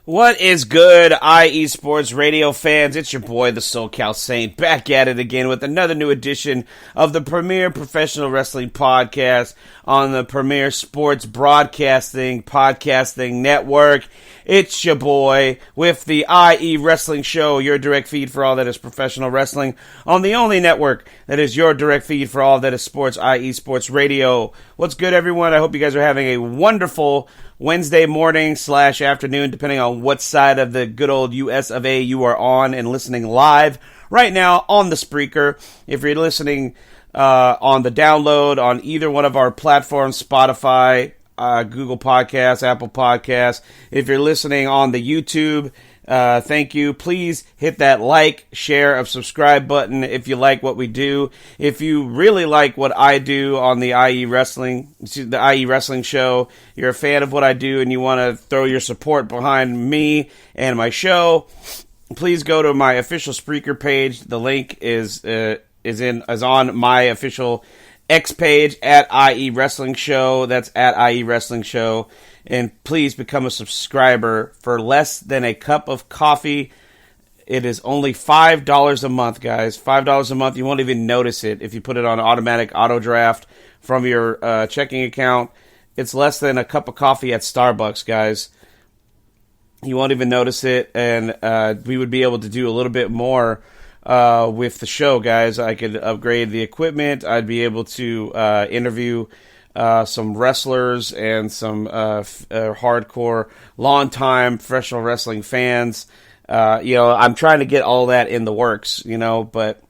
What is good, IE Sports Radio fans? It's your boy, the SoCal Saint, back at it again with another new edition of the premier professional wrestling podcast on the premier sports podcasting network. It's your boy with the IE Wrestling Show, your direct feed for all that is professional wrestling on the only network that is your direct feed for all that is sports, IE Sports Radio. What's good, everyone? I hope you guys are having a wonderful Wednesday morning / afternoon, depending on what side of the good old US of A you are on and listening live right now on the Spreaker. If you're listening on the download on either one of our platforms, Spotify, Google Podcasts, Apple Podcasts. If you're listening on the YouTube, thank you. Please hit that like, share, and subscribe button if you like what we do. If you really like what I do on the IE Wrestling Show, you're a fan of what I do and you want to throw your support behind me and my show, please go to my official Spreaker page. The link is on my official X page at IE Wrestling Show. That's at IE Wrestling Show. And please become a subscriber for less than a cup of coffee. It is only $5 a month, guys. $5 a month. You won't even notice it if you put it on automatic auto draft from your checking account. It's less than a cup of coffee at Starbucks, guys. You won't even notice it, and we would be able to do a little bit more with the show, guys. I could upgrade the equipment. I'd be able to interview some wrestlers and some hardcore, long-time professional wrestling fans. I'm trying to get all that in the works, but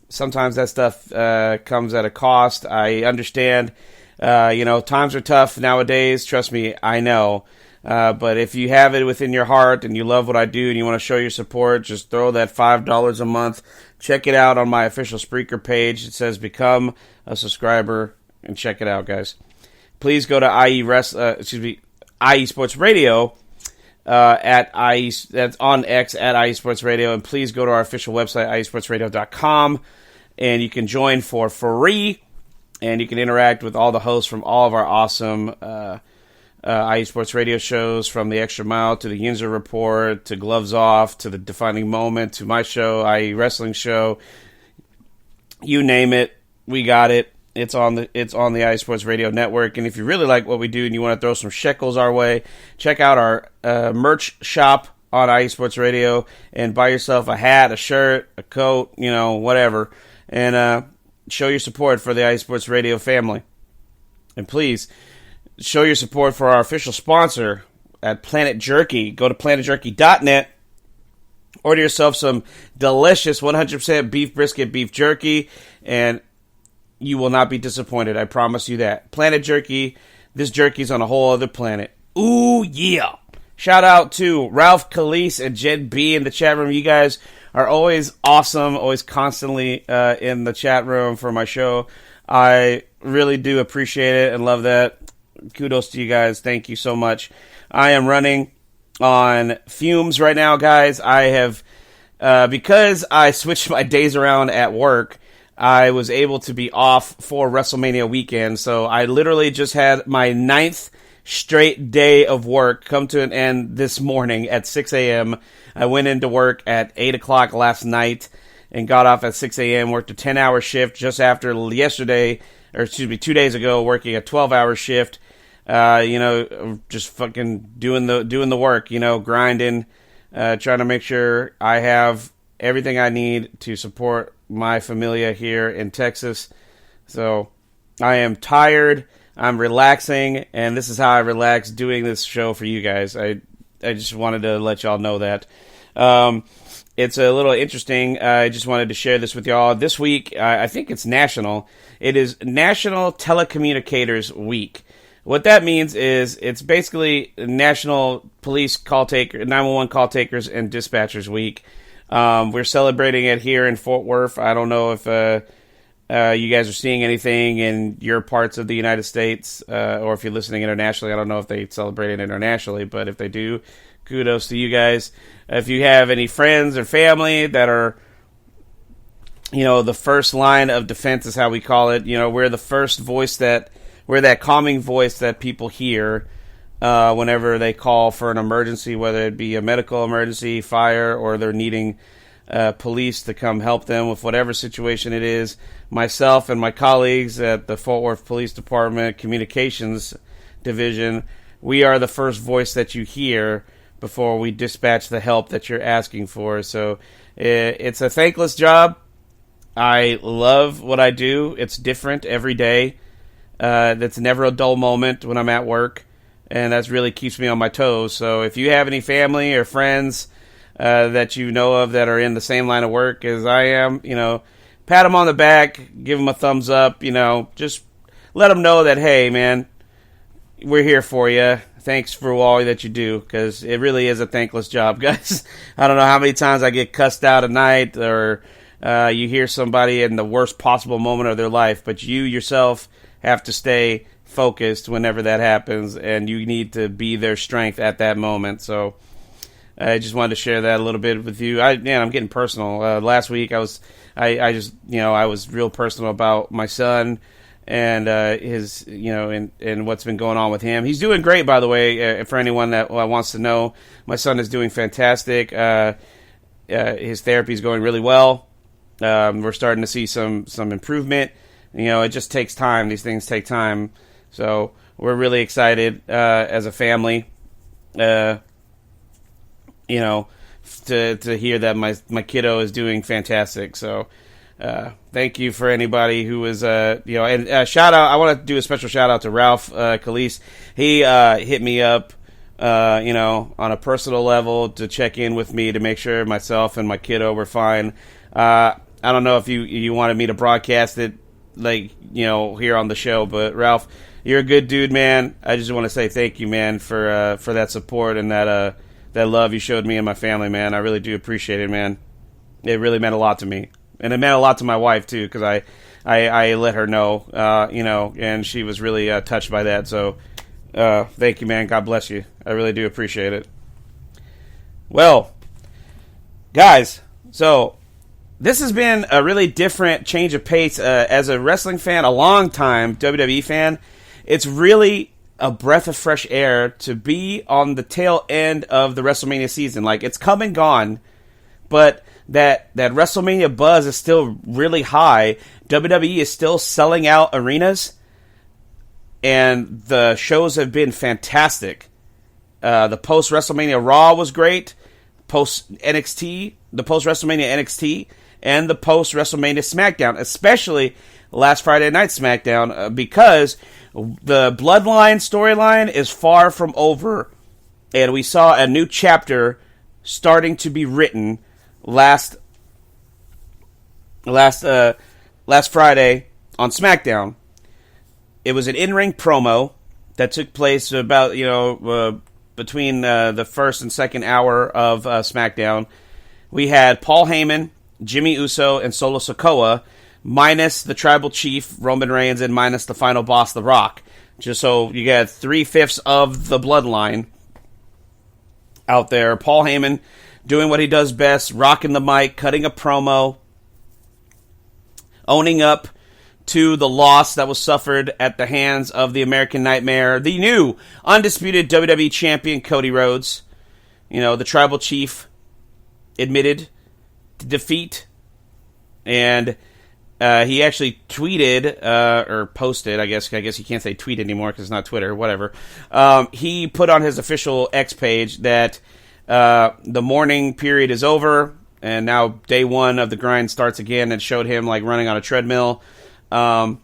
sometimes that stuff comes at a cost. I understand, times are tough nowadays. Trust me, I know. But if you have it within your heart and you love what I do and you want to show your support, just throw that $5 a month. Check it out on my official Spreaker page. It says become a subscriber, and check it out, guys. Please go to IE Sports Radio at IE, that's on X at IE Sports Radio, and please go to our official website, iesportsradio.com, and you can join for free, and you can interact with all the hosts from all of our awesome IE Sports Radio shows, from the Extra Mile to the Yinzer Report to Gloves Off to the Defining Moment to my show, IE Wrestling Show. You name it, we got it. It's on the IE Sports Radio Network. And if you really like what we do and you want to throw some shekels our way, check out our merch shop on IE Sports Radio and buy yourself a hat, a shirt, a coat, whatever, and show your support for the IE Sports Radio family. And please show your support for our official sponsor at Planet Jerky. Go to planetjerky.net. Order yourself some delicious 100% beef brisket beef jerky, and you will not be disappointed. I promise you that. Planet Jerky, this jerky's on a whole other planet. Ooh, yeah. Shout out to Ralph Calise and Jen B in the chat room. You guys are always awesome, always constantly in the chat room for my show. I really do appreciate it and love that. Kudos to you guys. Thank you so much. I am running on fumes right now, guys. I have, because I switched my days around at work, I was able to be off for WrestleMania weekend. So I literally just had my 9th straight day of work come to an end this morning at 6 a.m. I went into work at 8 o'clock last night and got off at 6 a.m., worked a 10-hour shift just after 2 days ago, working a 12-hour shift. Just fucking doing the work, grinding, trying to make sure I have everything I need to support my familia here in Texas. So I am tired, I'm relaxing, and this is how I relax doing this show for you guys. I just wanted to let y'all know that. It's a little interesting. I just wanted to share this with y'all. This week, I think it's national. It is National Telecommunicators Week. What that means is it's basically National Police 911 Call Takers and Dispatchers Week. We're celebrating it here in Fort Worth. I don't know if you guys are seeing anything in your parts of the United States, or if you're listening internationally. I don't know if they celebrate it internationally, but if they do, kudos to you guys. If you have any friends or family that are, the first line of defense is how we call it. We're the first voice we're that calming voice that people hear whenever they call for an emergency, whether it be a medical emergency, fire, or they're needing police to come help them with whatever situation it is. Myself and my colleagues at the Fort Worth Police Department Communications Division, we are the first voice that you hear before we dispatch the help that you're asking for. So it's a thankless job. I love what I do. It's different every day. That's never a dull moment when I'm at work, and that really keeps me on my toes. So if you have any family or friends that you know of that are in the same line of work as I am, pat them on the back, give them a thumbs up, just let them know that, hey, man, we're here for you. Thanks for all that you do, because it really is a thankless job, guys. I don't know how many times I get cussed out at night, or you hear somebody in the worst possible moment of their life, but you yourself have to stay focused whenever that happens, and you need to be their strength at that moment. So I just wanted to share that a little bit with you. I'm getting personal. Last week I was real personal about my son and his, and what's been going on with him. He's doing great, by the way. For anyone that wants to know, my son is doing fantastic. His therapy is going really well. We're starting to see some improvement. It just takes time. These things take time. So we're really excited as a family. To hear that my kiddo is doing fantastic. So thank you for anybody who is and shout out. I want to do a special shout out to Ralph Calise. He hit me up on a personal level to check in with me to make sure myself and my kiddo were fine. I don't know if you wanted me to broadcast it here on the show, but Ralph, you're a good dude, man. I just want to say thank you, man, for that support and that love you showed me and my family, man. I really do appreciate it, man. It really meant a lot to me. And it meant a lot to my wife, too, because I let her know, and she was really touched by that. So thank you, man. God bless you. I really do appreciate it. Well, guys, so this has been a really different change of pace. As a wrestling fan, a long-time WWE fan, it's really a breath of fresh air to be on the tail end of the WrestleMania season. It's come and gone, but that WrestleMania buzz is still really high. WWE is still selling out arenas, and the shows have been fantastic. The post-WrestleMania Raw was great, post-WrestleMania NXT, and the post-WrestleMania SmackDown, especially last Friday night SmackDown, because the Bloodline storyline is far from over, and we saw a new chapter starting to be written last Friday on SmackDown. It was an in-ring promo that took place about between the first and second hour of SmackDown. We had Paul Heyman, Jimmy Uso, and Solo Sikoa, minus the Tribal Chief, Roman Reigns, and minus the final boss, The Rock. Just so you got 3/5 of the Bloodline out there. Paul Heyman doing what he does best, rocking the mic, cutting a promo, owning up to the loss that was suffered at the hands of the American Nightmare, the new undisputed WWE Champion, Cody Rhodes. The Tribal Chief admitted to defeat, and he actually tweeted or posted. I guess you can't say tweet anymore because it's not Twitter. Whatever. He put on his official X page that the mourning period is over, and now day one of the grind starts again. And showed him running on a treadmill to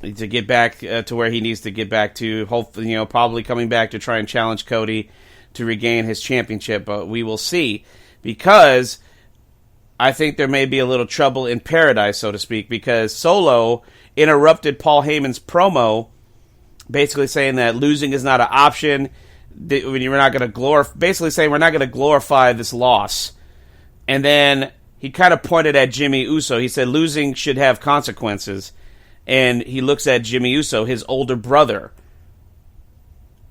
get back to where he needs to get back to. Hopefully, probably coming back to try and challenge Cody to regain his championship. But we will see, because I think there may be a little trouble in paradise, so to speak, because Solo interrupted Paul Heyman's promo, basically saying that losing is not an option. When you're not going to basically saying we're not going to glorify this loss. And then he kind of pointed at Jimmy Uso. He said losing should have consequences. And he looks at Jimmy Uso, his older brother.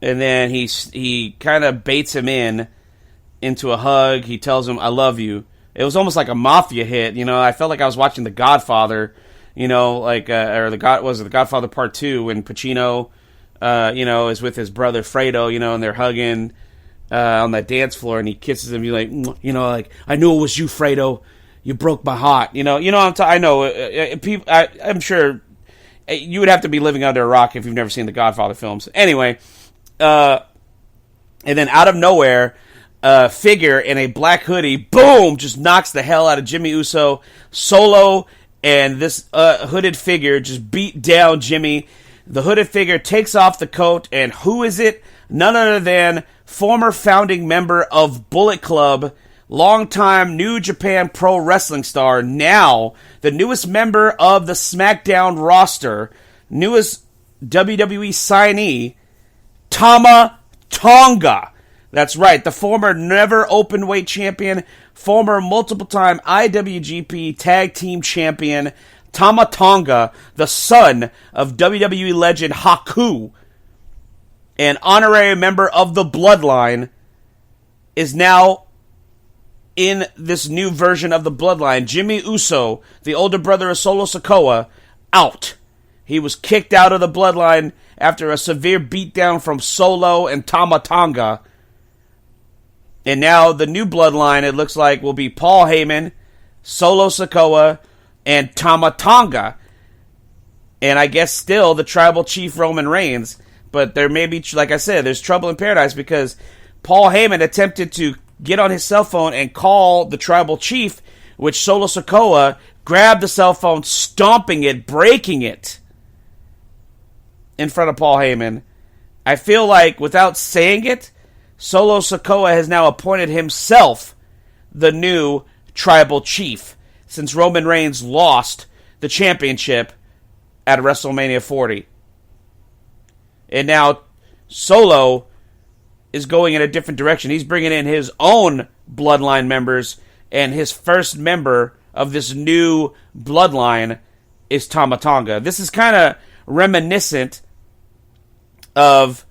And then he kind of baits him into a hug. He tells him, "I love you." It was almost like a mafia hit. I felt like I was watching The Godfather, or The Godfather Part 2 when Pacino is with his brother Fredo, and they're hugging on that dance floor, and he kisses him. He's like, like, I knew it was you, Fredo. You broke my heart. I know. People, I'm sure you would have to be living under a rock if you've never seen the Godfather films. Anyway, and then out of nowhere, figure in a black hoodie, boom, just knocks the hell out of Jimmy Uso. Solo and this hooded figure just beat down Jimmy. The hooded figure takes off the coat, and who is it? None other than former founding member of Bullet Club, longtime New Japan Pro Wrestling star, now the newest member of the SmackDown roster, newest WWE signee, Tama Tonga. That's right, the former never openweight champion, former multiple-time IWGP Tag Team Champion, Tama Tonga, the son of WWE legend Haku, an honorary member of the Bloodline, is now in this new version of the Bloodline. Jimmy Uso, the older brother of Solo Sikoa, out. He was kicked out of the Bloodline after a severe beatdown from Solo and Tama Tonga. And now the new Bloodline, it looks like, will be Paul Heyman, Solo Sikoa, and Tama Tonga. And I guess still the Tribal Chief Roman Reigns. But there may be, like I said, there's trouble in paradise because Paul Heyman attempted to get on his cell phone and call the Tribal Chief, which Solo Sikoa grabbed the cell phone, stomping it, breaking it in front of Paul Heyman. I feel like, without saying it, Solo Sikoa has now appointed himself the new Tribal Chief since Roman Reigns lost the championship at WrestleMania 40. And now Solo is going in a different direction. He's bringing in his own Bloodline members, and his first member of this new Bloodline is Tama Tonga. This is kind of reminiscent of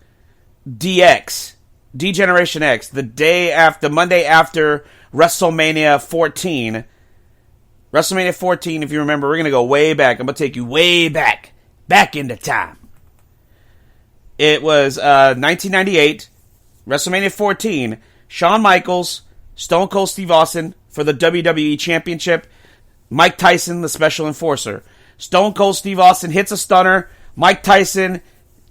DX, D-Generation X, the Monday after WrestleMania 14. WrestleMania 14, if you remember, we're going to go way back. I'm going to take you way back into time. It was 1998, WrestleMania 14, Shawn Michaels, Stone Cold Steve Austin for the WWE Championship, Mike Tyson, the Special Enforcer. Stone Cold Steve Austin hits a stunner, Mike Tyson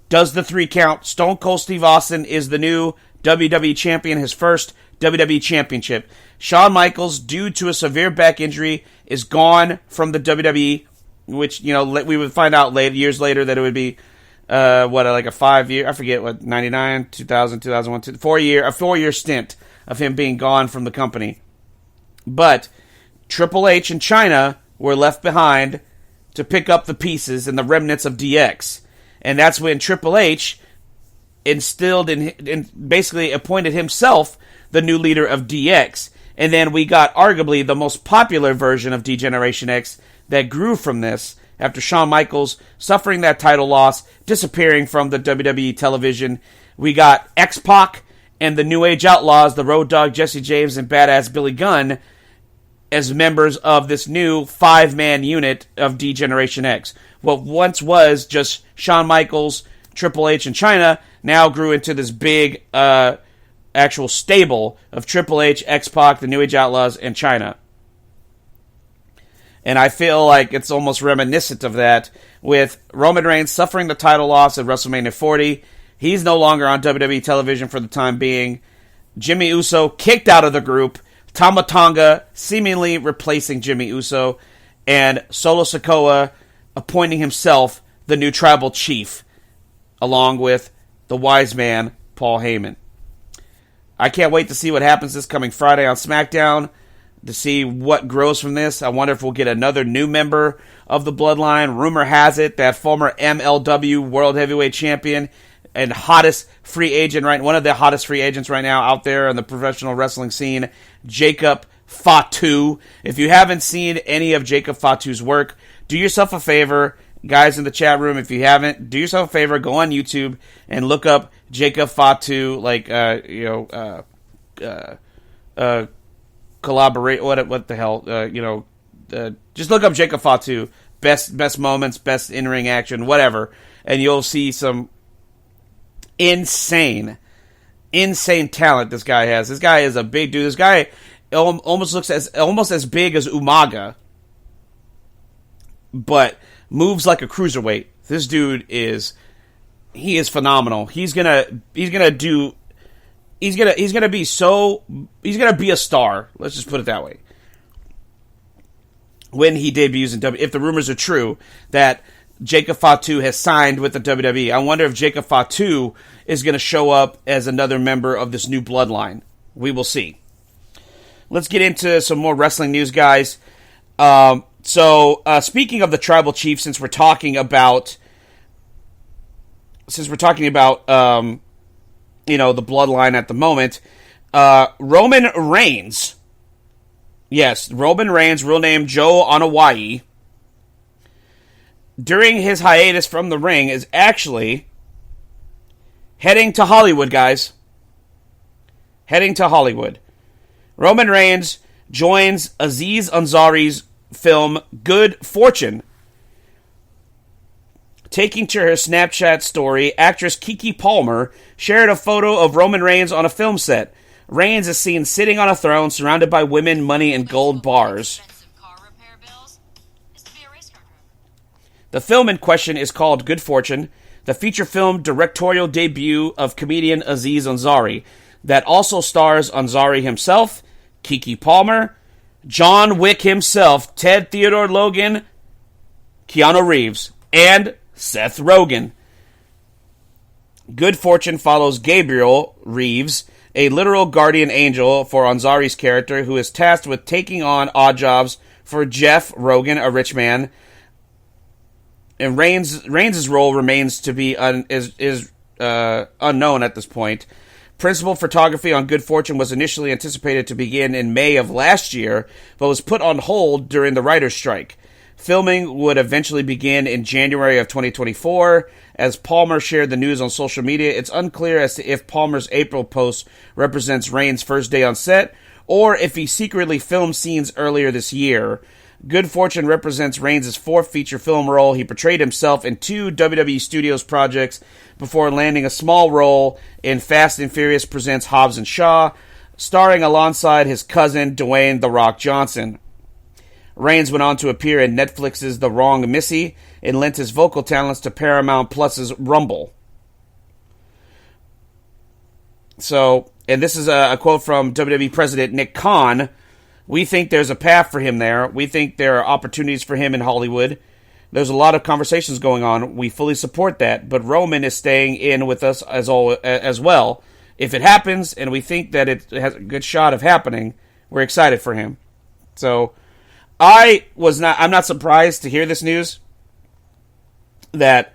does the 3 count. Stone Cold Steve Austin is the new WWE Champion, his first WWE Championship. Shawn Michaels, due to a severe back injury, is gone from the WWE, which, we would find out years later that it would be like a 5-year, I forget what, 99, 2000, 2001, a 4-year stint of him being gone from the company. But Triple H and Chyna were left behind to pick up the pieces and the remnants of DX. And that's when Triple H instilled and basically appointed himself the new leader of DX. And then we got arguably the most popular version of D-Generation X that grew from this, after Shawn Michaels suffering that title loss, disappearing from the WWE television. We got X-Pac and the New Age Outlaws, the Road Dogg Jesse James and Badass Billy Gunn, as members of this new 5-man unit of D-Generation X. What once was just Shawn Michaels, Triple H, and Chyna now grew into this big actual stable of Triple H, X-Pac, the New Age Outlaws, and Chyna. And I feel like it's almost reminiscent of that, with Roman Reigns suffering the title loss at WrestleMania 40. He's no longer on WWE television for the time being. Jimmy Uso kicked out of the group. Tama Tonga seemingly replacing Jimmy Uso. And Solo Sikoa appointing himself the new Tribal Chief, along with the wise man, Paul Heyman. I can't wait to see what happens this coming Friday on SmackDown, to see what grows from this. I wonder if we'll get another new member of the Bloodline. Rumor has it that former MLW World Heavyweight Champion and hottest free agent, one of the hottest free agents right now out there in the professional wrestling scene, Jacob Fatu. If you haven't seen any of Jacob Fatu's work, do yourself a favor, guys in the chat room. If you haven't, do yourself a favor, go on YouTube and look up Jacob Fatu, collaborate. What the hell? Just look up Jacob Fatu, best moments, best in-ring action, whatever, and you'll see some insane talent this guy has. This guy is a big dude. This guy almost looks as big as Umaga, but moves like a cruiserweight. This dude is phenomenal. He's gonna be a star. Let's just put it that way. When he debuts in if the rumors are true that Jacob Fatu has signed with the WWE, I wonder if Jacob Fatu is going to show up as another member of this new bloodline. We will see. Let's get into some more wrestling news, guys. So speaking of the Tribal Chief, since we're talking about the bloodline at the moment, Roman Reigns. Yes, Roman Reigns, real name Joe Anoa'i, during his hiatus from the ring, is actually heading to Hollywood, guys. Heading to Hollywood. Roman Reigns joins Aziz Ansari's film Good Fortune. Taking to her Snapchat story, actress Keke Palmer shared a photo of Roman Reigns on a film set. Reigns is seen sitting on a throne surrounded by women, money, and gold bars. The film in question is called Good Fortune, the feature film directorial debut of comedian Aziz Ansari, that also stars Ansari himself, Keke Palmer, John Wick himself, Ted Theodore Logan, Keanu Reeves, and Seth Rogen. Good Fortune follows Gabriel Reeves, a literal guardian angel for Ansari's character, who is tasked with taking on odd jobs for Jeff Rogan, a rich man. And Reigns' role remains to be unknown at this point. Principal photography on Good Fortune was initially anticipated to begin in May of last year, but was put on hold during the writer's strike. Filming would eventually begin in January of 2024. As Palmer shared the news on social media, it's unclear as to if Palmer's April post represents Reigns' first day on set, or if he secretly filmed scenes earlier this year. Good Fortune represents Reigns' fourth feature film role. He portrayed himself in 2 WWE Studios projects before landing a small role in Fast and Furious Presents Hobbs and Shaw, starring alongside his cousin Dwayne "The Rock" Johnson. Reigns went on to appear in Netflix's The Wrong Missy and lent his vocal talents to Paramount Plus's Rumble. So, and this is a quote from WWE President Nick Khan. We think there's a path for him there. We think there are opportunities for him in Hollywood. There's a lot of conversations going on. We fully support that. But Roman is staying in with us as well. If it happens, and we think that it has a good shot of happening, we're excited for him. So, I'm not surprised to hear this news that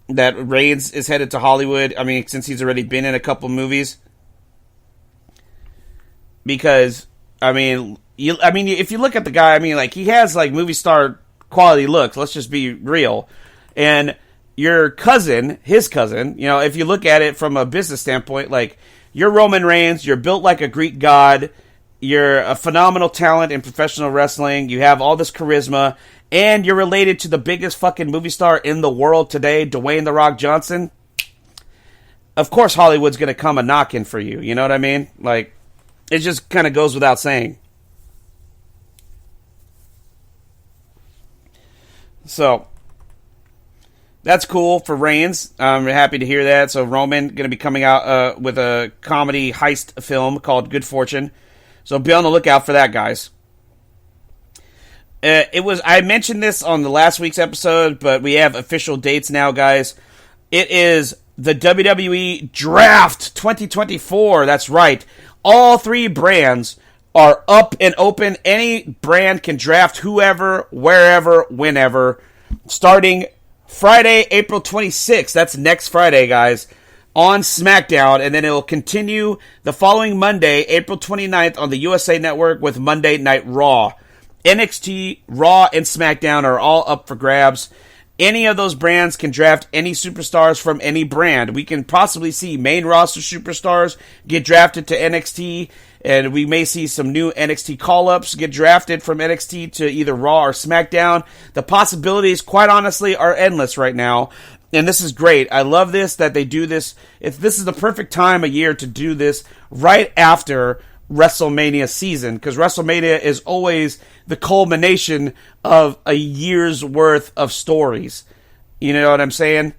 Reigns is headed to Hollywood. I mean, since he's already been in a couple movies. Because, if you look at the guy, he has, movie star quality looks. Let's just be real. And your cousin, his cousin, if you look at it from a business standpoint, you're Roman Reigns, you're built like a Greek god, you're a phenomenal talent in professional wrestling, you have all this charisma, and you're related to the biggest fucking movie star in the world today, Dwayne "The Rock" Johnson. Of course Hollywood's going to come a knocking for you, you know what I mean? It just kind of goes without saying. So, that's cool for Reigns. I'm happy to hear that. So, Roman going to be coming out with a comedy heist film called Good Fortune. So, be on the lookout for that, guys. I mentioned this on the last week's episode, but we have official dates now, guys. It is the WWE Draft 2024. That's right. All 3 brands are up and open. Any brand can draft whoever, wherever, whenever. Starting Friday, April 26th. That's next Friday, guys, on SmackDown. And then it will continue the following Monday, April 29th, on the USA Network with Monday Night Raw. NXT, Raw, and SmackDown are all up for grabs. Any of those brands can draft any superstars from any brand. We can possibly see main roster superstars get drafted to NXT, and we may see some new NXT call-ups get drafted from NXT to either Raw or SmackDown. The possibilities, quite honestly, are endless right now. And this is great. I love this, that they do this. This is the perfect time of year to do this right after WrestleMania season, because WrestleMania is always the culmination of a year's worth of stories. You know what I'm saying?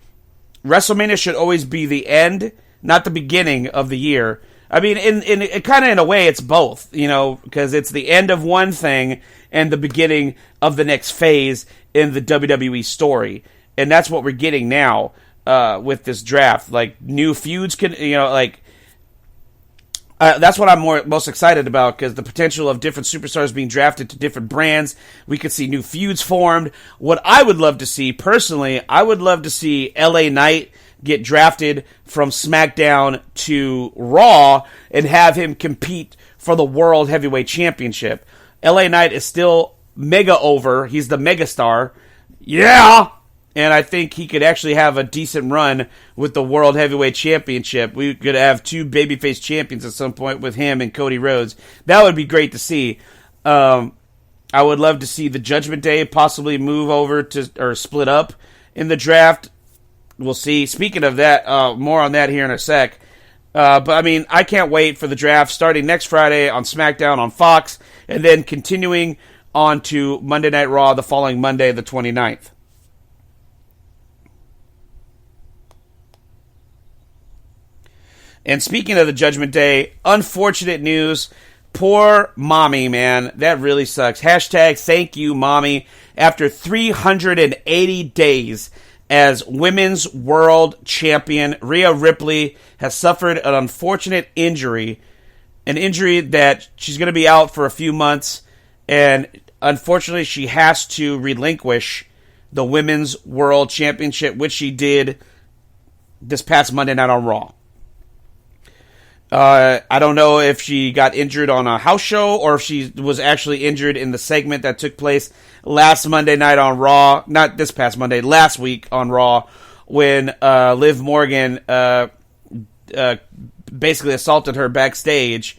WrestleMania should always be the end, not the beginning of the year. I mean, in kind of in a way, it's both, you know, because it's the end of one thing and the beginning of the next phase in the WWE story. And that's what we're getting now with this draft. Like, new feuds can, you know, like, that's what I'm most excited about, because the potential of different superstars being drafted to different brands. We could see new feuds formed. What I would love to see, personally, I would love to see LA Knight get drafted from SmackDown to Raw and have him compete for the World Heavyweight Championship. LA Knight is still mega over. He's the megastar. Yeah! And I think he could actually have a decent run with the World Heavyweight Championship. We could have two babyface champions at some point with him and Cody Rhodes. That would be great to see. I would love to see the Judgment Day possibly move over to, or split up in the draft. We'll see. Speaking of that, more on that here in a sec. But I mean, I can't wait for the draft starting next Friday on SmackDown on Fox, and then continuing on to Monday Night Raw the following Monday, the 29th. And speaking of the Judgment Day, unfortunate news. Poor mommy, man. That really sucks. Hashtag thank you, mommy. After 380 days as Women's World Champion, Rhea Ripley has suffered an unfortunate injury. An injury that she's going to be out for a few months. And unfortunately, she has to relinquish the Women's World Championship, which she did this past Monday night on Raw. I don't know if she got injured on a house show or if she was actually injured in the segment that took place last Monday night on Raw. Not this past Monday, last week on Raw, when Liv Morgan basically assaulted her backstage,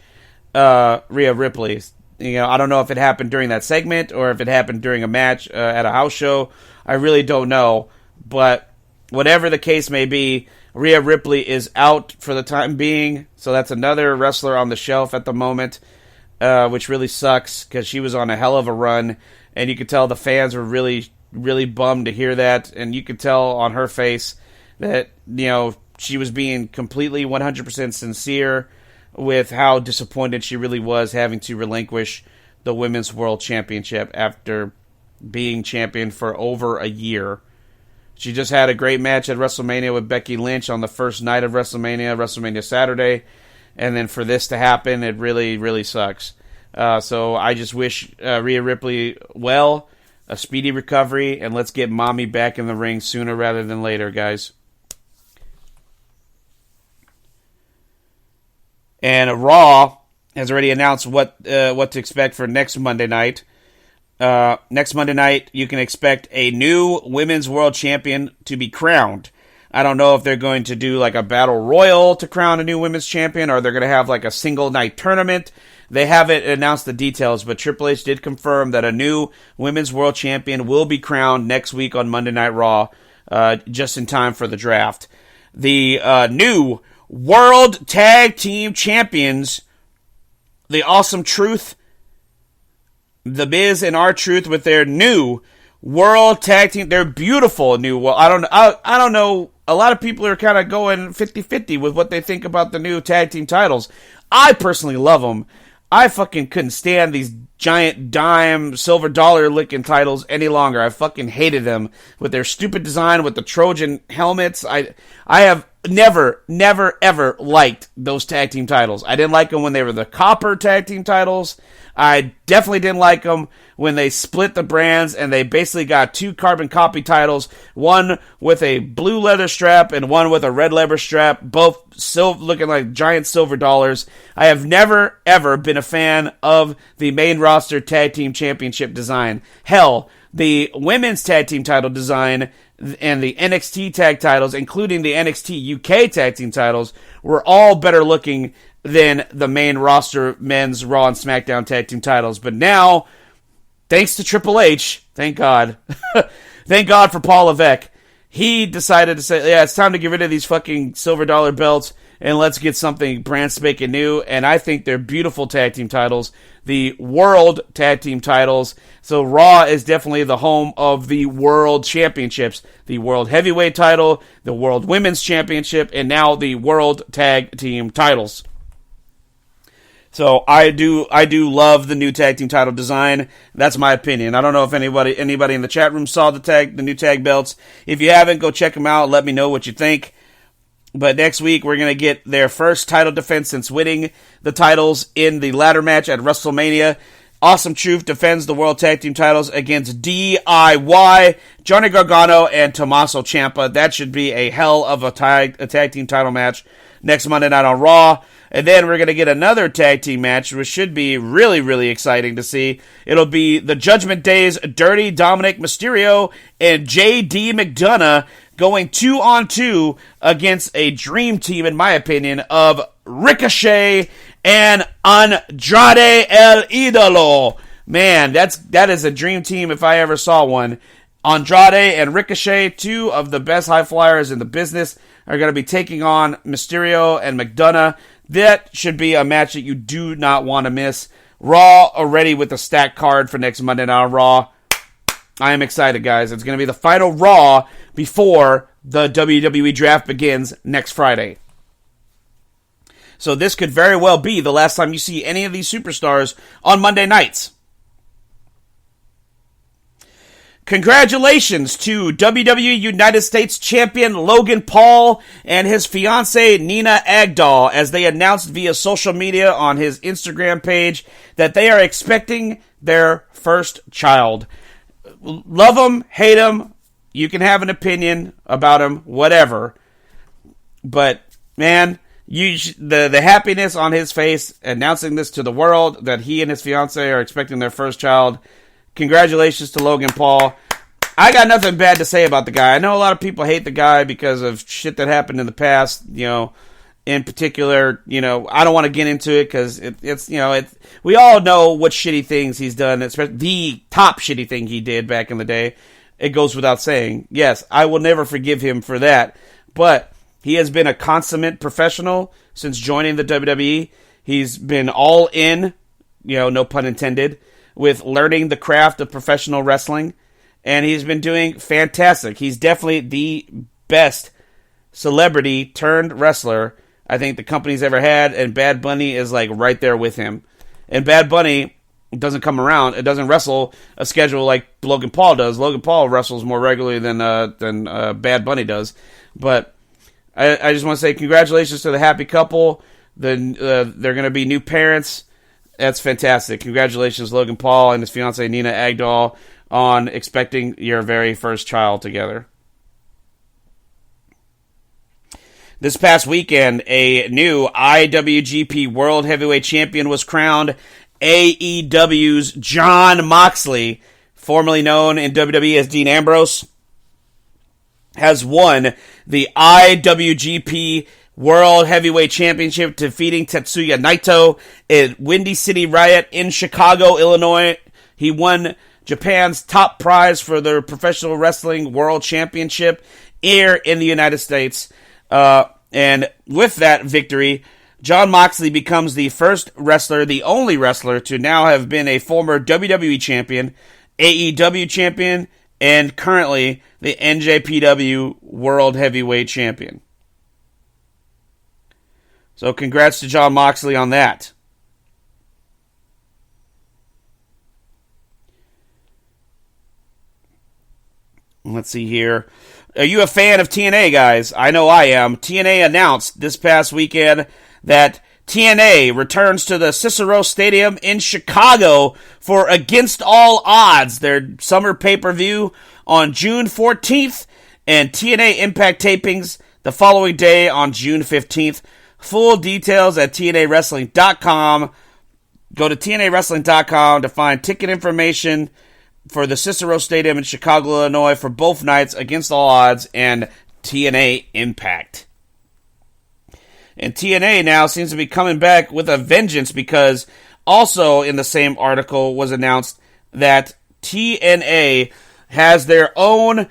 Rhea Ripley. You know, I don't know if it happened during that segment or if it happened during a match at a house show. I really don't know. But whatever the case may be, Rhea Ripley is out for the time being, so that's another wrestler on the shelf at the moment, which really sucks, because she was on a hell of a run, and you could tell the fans were really, really bummed to hear that, and you could tell on her face that, you know, she was being completely 100% sincere with how disappointed she really was having to relinquish the Women's World Championship after being champion for over a year. She just had a great match at WrestleMania with Becky Lynch on the first night of WrestleMania Saturday. And then for this to happen, it really, really sucks. So I just wish Rhea Ripley well, a speedy recovery, and let's get mommy back in the ring sooner rather than later, guys. And Raw has already announced what to expect for next Monday night. Next Monday night, you can expect a new Women's World Champion to be crowned. I don't know if they're going to do like a battle royal to crown a new Women's Champion, or they're going to have like a single night tournament. They haven't announced the details, but Triple H did confirm that a new Women's World Champion will be crowned next week on Monday Night Raw, just in time for the draft. The new World Tag Team Champions, the Awesome Truth, The Miz and R-Truth, with their new World Tag Team, their beautiful new. I don't know. A lot of people are kind of going 50-50 with what they think about the new tag team titles. I personally love them. I fucking couldn't stand these giant dime silver dollar looking titles any longer. I fucking hated them with their stupid design with the Trojan helmets. I have never, ever liked those tag team titles. I didn't like them when they were the copper tag team titles. I definitely didn't like them when they split the brands and they basically got two carbon copy titles, one with a blue leather strap and one with a red leather strap, both looking like giant silver dollars. I have never, ever been a fan of the main roster tag team championship design. Hell, the women's tag team title design and the NXT tag titles, including the NXT UK tag team titles, were all better looking than the main roster men's Raw and SmackDown tag team titles. But now, thanks to Triple H, thank God, thank God for Paul Levesque, he decided to say, yeah, it's time to get rid of these fucking silver dollar belts and let's get something brand spanking new. And I think they're beautiful tag team titles, the world tag team titles. So Raw is definitely the home of the world championships, the world heavyweight title, the world women's championship, and now the world tag team titles. So I do love the new tag team title design. That's my opinion. I don't know if anybody in the chat room saw the new tag belts. If you haven't, go check them out. Let me know what you think. But next week, we're going to get their first title defense since winning the titles in the ladder match at WrestleMania. Awesome Truth defends the World Tag Team titles against DIY, Johnny Gargano, and Tommaso Ciampa. That should be a hell of a tag team title match next Monday night on Raw. And then we're going to get another tag team match, which should be really, really exciting to see. It'll be the Judgment Day's Dirty Dominic Mysterio and JD McDonough going 2-on-2 against a dream team, in my opinion, of Ricochet and Andrade El Idolo. Man, that is a dream team if I ever saw one. Andrade and Ricochet, two of the best high flyers in the business, are going to be taking on Mysterio and McDonough. That should be a match that you do not want to miss. Raw already with the stacked card for next Monday Night Raw. I am excited, guys. It's going to be the final Raw before the WWE draft begins next Friday. So this could very well be the last time you see any of these superstars on Monday nights. Congratulations to WWE United States Champion Logan Paul and his fiancée Nina Agdal as they announced via social media on his Instagram page that they are expecting their first child. Love him, hate him, you can have an opinion about him, whatever. But, man, the happiness on his face announcing this to the world that he and his fiancée are expecting their first child. Congratulations to Logan Paul. I got nothing bad to say about the guy. I know a lot of people hate the guy because of shit that happened in the past, in particular, I don't want to get into it because we all know what shitty things he's done, especially the top shitty thing he did back in the day. It goes without saying. Yes, I will never forgive him for that, but he has been a consummate professional since joining the WWE. He's been all in, no pun intended, with learning the craft of professional wrestling, and he's been doing fantastic. He's definitely the best celebrity turned wrestler I think the company's ever had, and Bad Bunny is like right there with him. And Bad Bunny doesn't come around. It doesn't wrestle a schedule like Logan Paul does. Logan Paul wrestles more regularly than Bad Bunny does. But I just want to say congratulations to the happy couple. They're going to be new parents. That's fantastic. Congratulations, Logan Paul and his fiancée Nina Agdal, on expecting your very first child together. This past weekend, a new IWGP World Heavyweight Champion was crowned. AEW's Jon Moxley, formerly known in WWE as Dean Ambrose, has won the IWGP World Heavyweight Championship, defeating Tetsuya Naito at Windy City Riot in Chicago, Illinois. He won Japan's top prize for the Professional Wrestling World Championship here in the United States. And with that victory, Jon Moxley becomes the first wrestler, the only wrestler, to now have been a former WWE champion, AEW champion, and currently the NJPW World Heavyweight Champion. So congrats to Jon Moxley on that. Let's see here. Are you a fan of TNA, guys? I know I am. TNA announced this past weekend that TNA returns to the Cicero Stadium in Chicago for Against All Odds, their summer pay-per-view on June 14th, and TNA Impact tapings the following day on June 15th. Full details at TNAWrestling.com. Go to TNAWrestling.com to find ticket information for the Cicero Stadium in Chicago, Illinois for both nights, Against All Odds and TNA Impact. And TNA now seems to be coming back with a vengeance, because also in the same article was announced that TNA has their own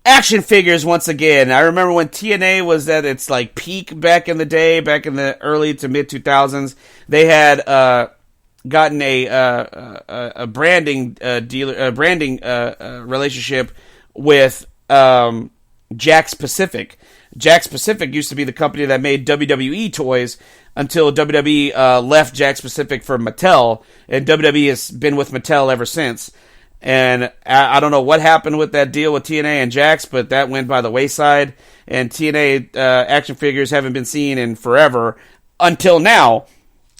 action figures once again. I remember when TNA was at its like peak back in the day, back in the early to mid 2000s. They had gotten a branding relationship with Jakks Pacific. Jakks Pacific used to be the company that made WWE toys until WWE left Jakks Pacific for Mattel, and WWE has been with Mattel ever since. And I don't know what happened with that deal with TNA and Jakks, but that went by the wayside, and TNA action figures haven't been seen in forever until now.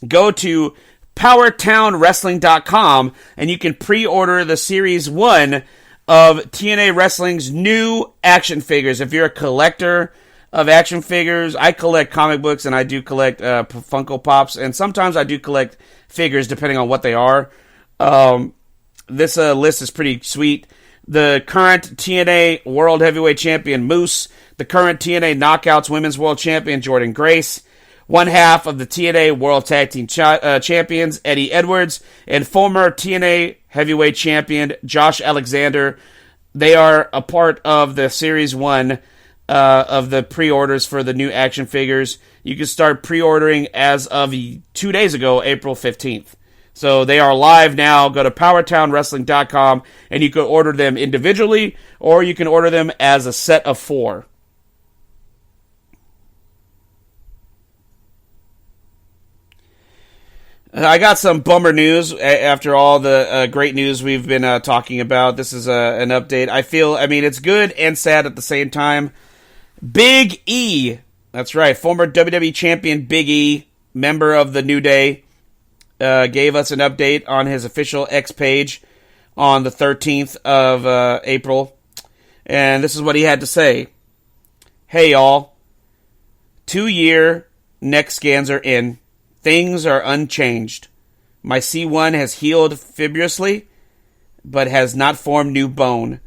Go to PowerTownWrestling.com and you can pre-order the Series 1 of TNA Wrestling's new action figures. If you're a collector of action figures, I collect comic books and I do collect Funko Pops, and sometimes I do collect figures depending on what they are. This list is pretty sweet. The current TNA World Heavyweight Champion Moose, the current TNA Knockouts Women's World Champion Jordynne Grace, one half of the TNA World Tag Team Champions Eddie Edwards, and former TNA Heavyweight Champion Josh Alexander. They are a part of the Series 1 of the pre-orders for the new action figures. You can start pre-ordering as of 2 days ago, April 15th. So they are live now. Go to PowerTownWrestling.com and you can order them individually, or you can order them as a set of 4. I got some bummer news after all the great news we've been talking about. This is an update. It's good and sad at the same time. Big E, that's right, former WWE Champion Big E, member of the New Day, gave us an update on his official X page on the 13th of April. And this is what he had to say. Hey, y'all. 2-year neck scans are in. Things are unchanged. My C1 has healed fibrously, but has not formed new bone.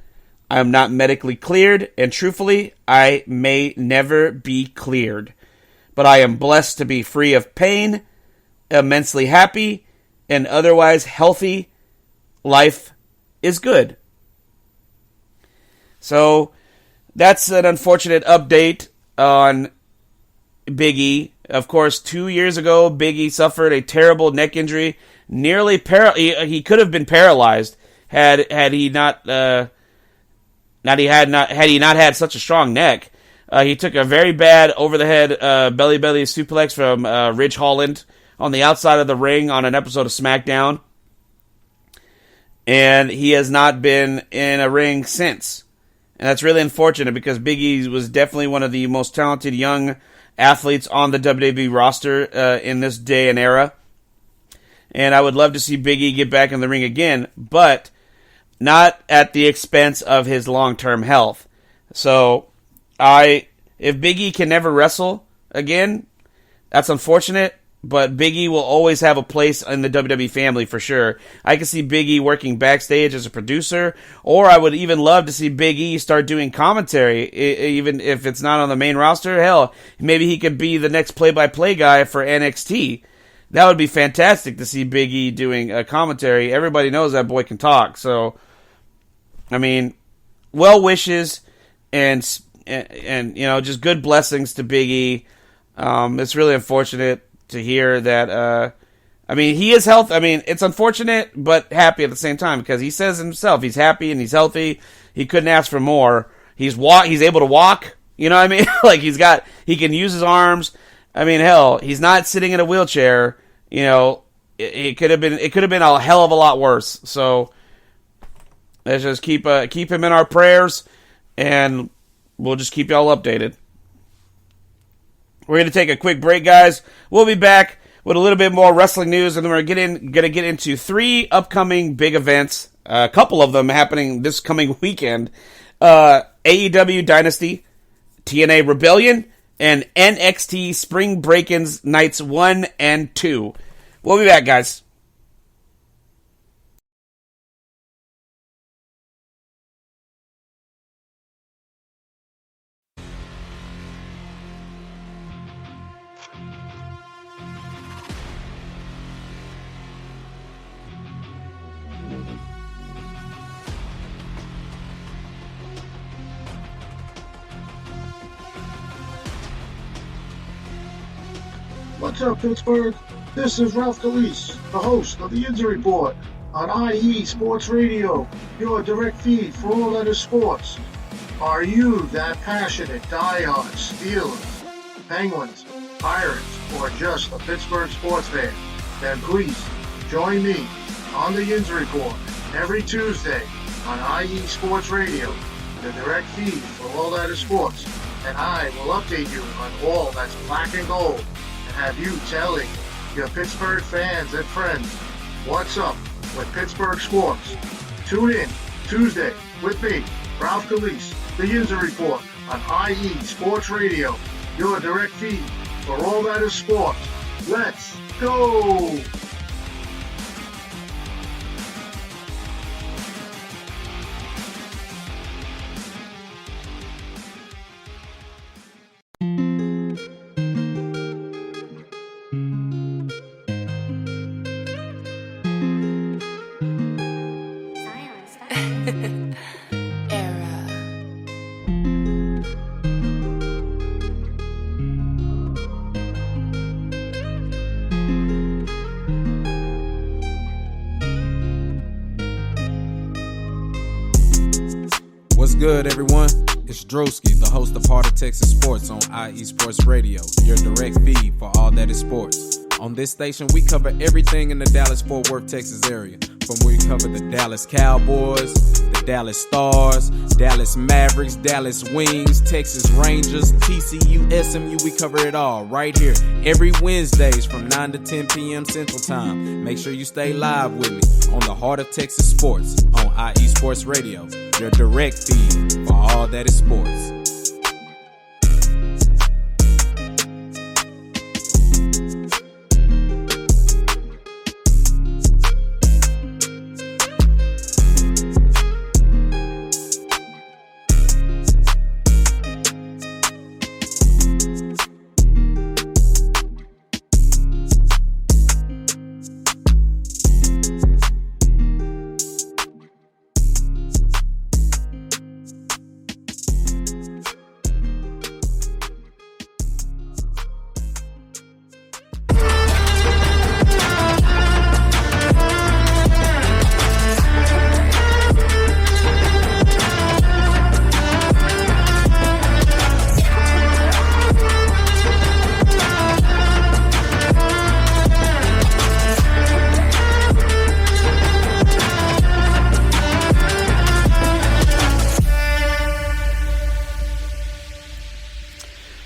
I am not medically cleared, and truthfully, I may never be cleared. But I am blessed to be free of pain, immensely happy, and otherwise healthy. Life is good. So, that's an unfortunate update on Big E. Of course, 2 years ago, Big E suffered a terrible neck injury. He could have been paralyzed had he not had such a strong neck. He took a very bad over the head belly suplex from Ridge Holland on the outside of the ring on an episode of SmackDown, and he has not been in a ring since. And that's really unfortunate because Big E was definitely one of the most talented young athletes on the WWE roster in this day and era. And I would love to see Big E get back in the ring again, but not at the expense of his long-term health. So, if Big E can never wrestle again, that's unfortunate, but Big E will always have a place in the WWE family for sure. I can see Big E working backstage as a producer, or I would even love to see Big E start doing commentary, even if it's not on the main roster. Hell, maybe he could be the next play-by-play guy for NXT. That would be fantastic to see Big E doing a commentary. Everybody knows that boy can talk, so, well wishes and just good blessings to Big E. It's really unfortunate to hear that, he is healthy. It's unfortunate, but happy at the same time, because he says himself, he's happy and he's healthy. He couldn't ask for more. He's able to walk, you know what I mean? Like, he can use his arms. Hell, he's not sitting in a wheelchair, it could have been a hell of a lot worse. So, let's just keep him in our prayers, and we'll just keep y'all updated. We're going to take a quick break, guys. We'll be back with a little bit more wrestling news, and then we're going to get into 3 upcoming big events. A couple of them happening this coming weekend. AEW Dynasty, TNA Rebellion, and NXT Spring Break-Ins Nights 1 and 2. We'll be back, guys. What's up, Pittsburgh? This is Ralph DeLeese, the host of the Injury Report on IE Sports Radio, your direct feed for all that is sports. Are you that passionate die-hard Steelers, Penguins, Pirates, or just a Pittsburgh sports fan? Then please join me on the Injury Report every Tuesday on IE Sports Radio, the direct feed for all that is sports. And I will update you on all that's black and gold and have you telling your Pittsburgh fans and friends what's up with Pittsburgh sports. Tune in Tuesday with me, Ralph DeLeese, the User Report on IE Sports Radio, your direct feed for all that is sports. Let's go! What's good, everyone? It's Drewski, the host of Heart of Texas Sports on IE Sports Radio, your direct feed for all that is sports. On this station, we cover everything in the Dallas-Fort Worth, Texas area. From we cover the Dallas Cowboys, the Dallas Stars, Dallas Mavericks, Dallas Wings, Texas Rangers, TCU, SMU, we cover it all right here every Wednesdays from 9 to 10 p.m. Central Time. Make sure you stay live with me on the Heart of Texas Sports on IE Sports Radio, your direct feed for all that is sports.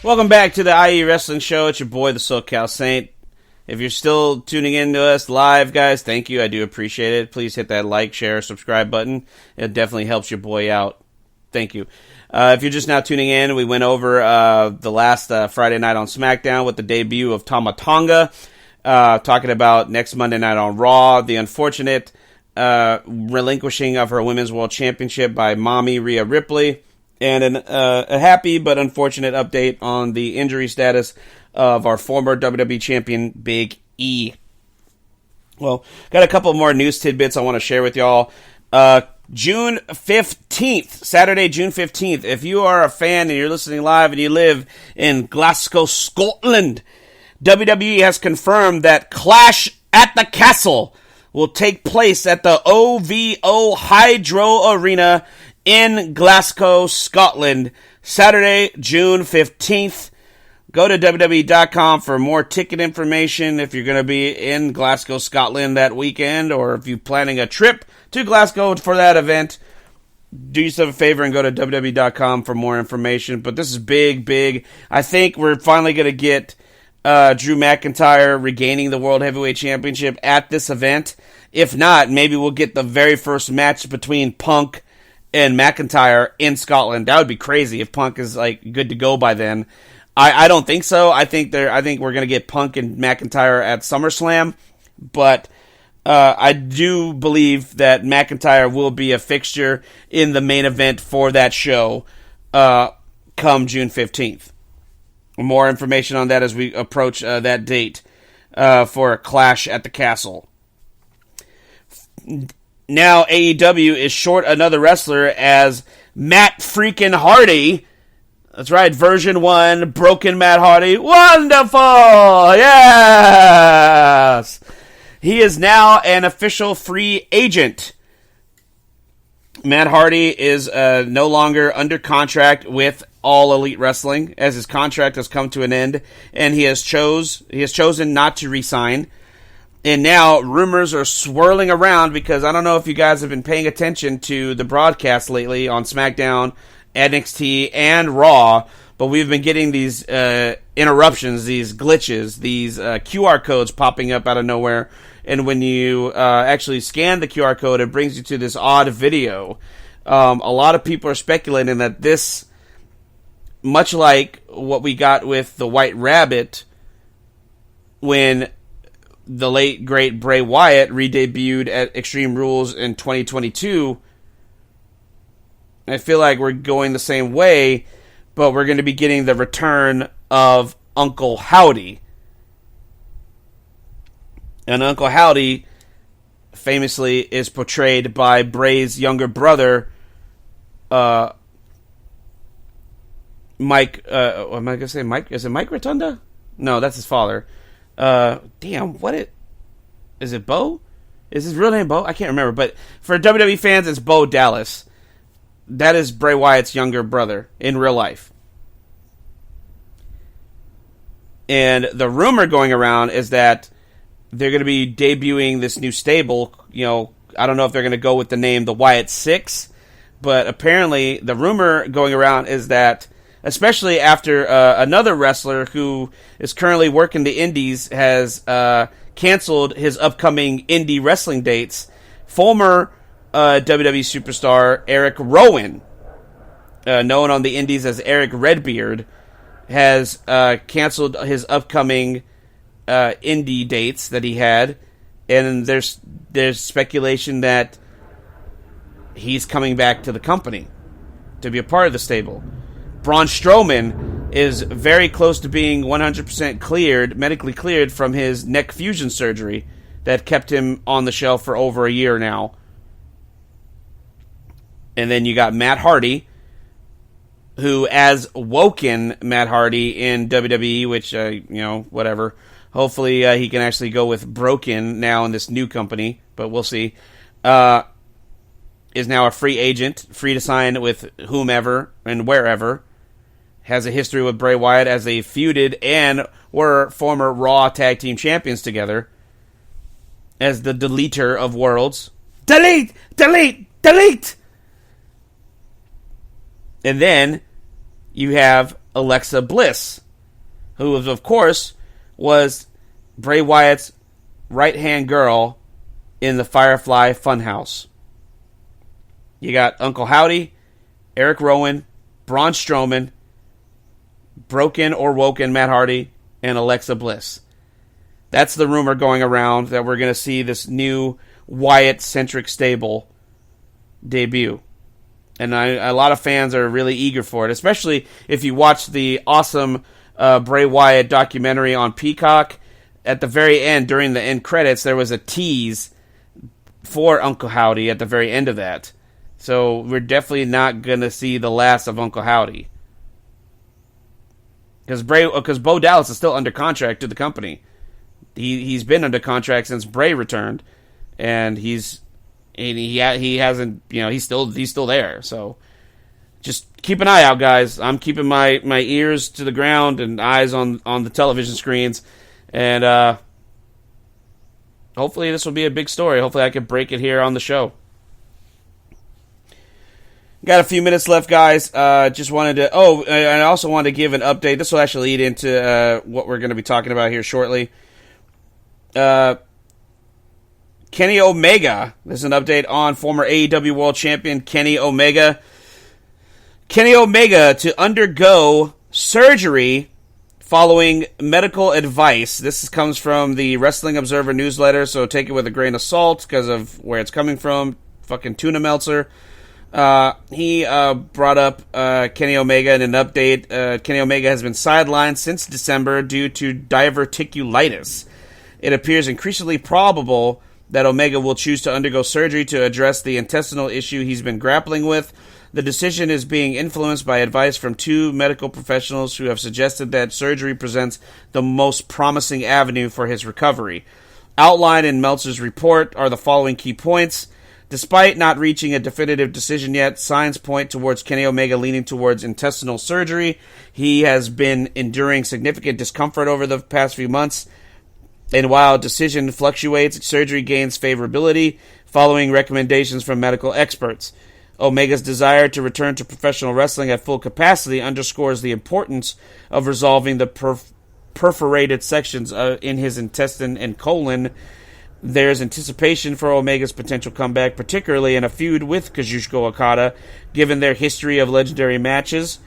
Welcome back to the IE Wrestling Show. It's your boy, the SoCal Saint. If you're still tuning in to us live, guys, thank you. I do appreciate it. Please hit that like, share, subscribe button. It definitely helps your boy out. Thank you. If you're just now tuning in, we went over the last Friday night on SmackDown with the debut of Tama Tonga, talking about next Monday night on Raw, the unfortunate relinquishing of her Women's World Championship by Mommy Rhea Ripley, and a happy but unfortunate update on the injury status of our former WWE Champion, Big E. Well, got a couple more news tidbits I want to share with y'all. June 15th, Saturday, June 15th, if you are a fan and you're listening live and you live in Glasgow, Scotland, WWE has confirmed that Clash at the Castle will take place at the OVO Hydro Arena in Glasgow, Scotland, Saturday, June 15th. Go to WWE.com for more ticket information if you're going to be in Glasgow, Scotland that weekend, or if you're planning a trip to Glasgow for that event. Do yourself a favor and go to WWE.com for more information. But this is big, big. I think we're finally going to get Drew McIntyre regaining the World Heavyweight Championship at this event. If not, maybe we'll get the very first match between Punk and McIntyre in Scotland. That would be crazy if Punk is like good to go by then. I don't think so. I think we're gonna get Punk and McIntyre at SummerSlam, but I do believe that McIntyre will be a fixture in the main event for that show come June 15th. More information on that as we approach that date for a Clash at the Castle. Now AEW is short another wrestler as Matt freaking Hardy That's right, version 1, broken Matt Hardy. Wonderful! Yes! He is now an official free agent. Matt Hardy is no longer under contract with All Elite Wrestling, as his contract has come to an end, and he has chosen not to re-sign. And now rumors are swirling around because I don't know if you guys have been paying attention to the broadcast lately on SmackDown, NXT, and Raw, but we've been getting these interruptions, these glitches, these QR codes popping up out of nowhere. And when you actually scan the QR code, it brings you to this odd video. A lot of people are speculating that this, much like what we got with the White Rabbit, when the late, great Bray Wyatt re-debuted at Extreme Rules in 2022, I feel like we're going the same way, but we're going to be getting the return of Uncle Howdy. And Uncle Howdy famously is portrayed by Bray's younger brother, Mike. Am I going to say Mike? Is it Mike Rotunda? No, that's his father. Is it Bo? Is his real name Bo? I can't remember. But for WWE fans, it's Bo Dallas. That is Bray Wyatt's younger brother in real life. And the rumor going around is that they're going to be debuting this new stable. You know, I don't know if they're going to go with the name the Wyatt Six, but apparently the rumor going around is that, especially after another wrestler who is currently working the indies has canceled his upcoming indie wrestling dates, former WWE superstar Eric Rowan, known on the indies as Eric Redbeard, has canceled his upcoming indie dates that he had, and there's speculation that he's coming back to the company to be a part of the stable. Braun Strowman is very close to being 100% medically cleared from his neck fusion surgery that kept him on the shelf for over a year now. And then you got Matt Hardy, who, as Woken Matt Hardy in WWE, which, whatever. Hopefully he can actually go with Broken now in this new company, but we'll see. Is now a free agent, free to sign with whomever and wherever. Has a history with Bray Wyatt as they feuded and were former Raw Tag Team Champions together. As the deleter of worlds. Delete! Delete! Delete! And then you have Alexa Bliss, who, of course, was Bray Wyatt's right-hand girl in the Firefly Funhouse. You got Uncle Howdy, Eric Rowan, Braun Strowman, Broken or Woken Matt Hardy, and Alexa Bliss. That's the rumor going around that we're going to see this new Wyatt-centric stable debut. And a lot of fans are really eager for it, especially if you watch the awesome Bray Wyatt documentary on Peacock. At the very end, during the end credits, there was a tease for Uncle Howdy at the very end of that. So we're definitely not going to see the last of Uncle Howdy. Because Bo Dallas is still under contract to the company. He's been under contract since Bray returned, and he hasn't, he's still there. So just keep an eye out, guys. I'm keeping my ears to the ground and eyes on the television screens, and hopefully this will be a big story. Hopefully I can break it here on the show. Got a few minutes left, guys. Just wanted to... Oh, and I also wanted to give an update. This will actually lead into what we're going to be talking about here shortly. Kenny Omega. There's an update on former AEW World Champion Kenny Omega. Kenny Omega to undergo surgery following medical advice. This comes from the Wrestling Observer newsletter, so take it with a grain of salt because of where it's coming from. Fucking tuna Meltzer. He brought up Kenny Omega in an update. Kenny Omega has been sidelined since December due to diverticulitis. It appears increasingly probable that Omega will choose to undergo surgery to address the intestinal issue he's been grappling with. The decision is being influenced by advice from two medical professionals who have suggested that surgery presents the most promising avenue for his recovery. Outlined in Meltzer's report are the following key points. Despite not reaching a definitive decision yet, signs point towards Kenny Omega leaning towards intestinal surgery. He has been enduring significant discomfort over the past few months, and while decision fluctuates, surgery gains favorability following recommendations from medical experts. Omega's desire to return to professional wrestling at full capacity underscores the importance of resolving the perforated sections in his intestine and colon. There's anticipation for Omega's potential comeback, particularly in a feud with Kazuchika Okada, given their history of legendary matches.